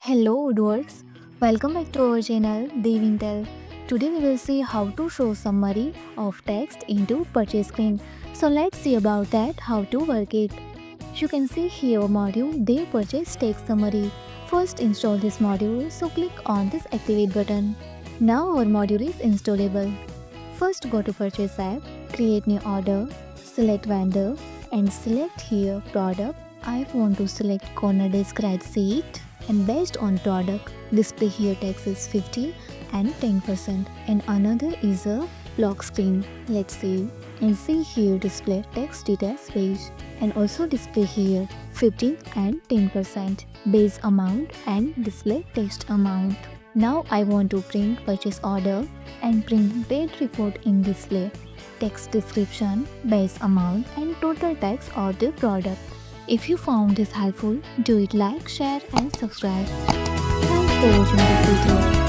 Hello Woodworks, welcome back to our channel Devintelle. Today we will see how to show summary of text into purchase screen. So let's see about that, how to work it. You can see here module they purchase text summary. First install this module, so click on this activate button. Now our module is installable. First go to purchase app, create new order, select vendor and select here product. I want to select corner desk right seat and based on product display here text is 50 and 10% and another is a lock screen. Let's see and see here display text details page and also display here 15 and 10% base amount and display text amount. Now I want to print purchase order and print paid report in display text description, base amount and total text of the product. If you found this helpful, do it like, share and subscribe. Thanks for watching this video.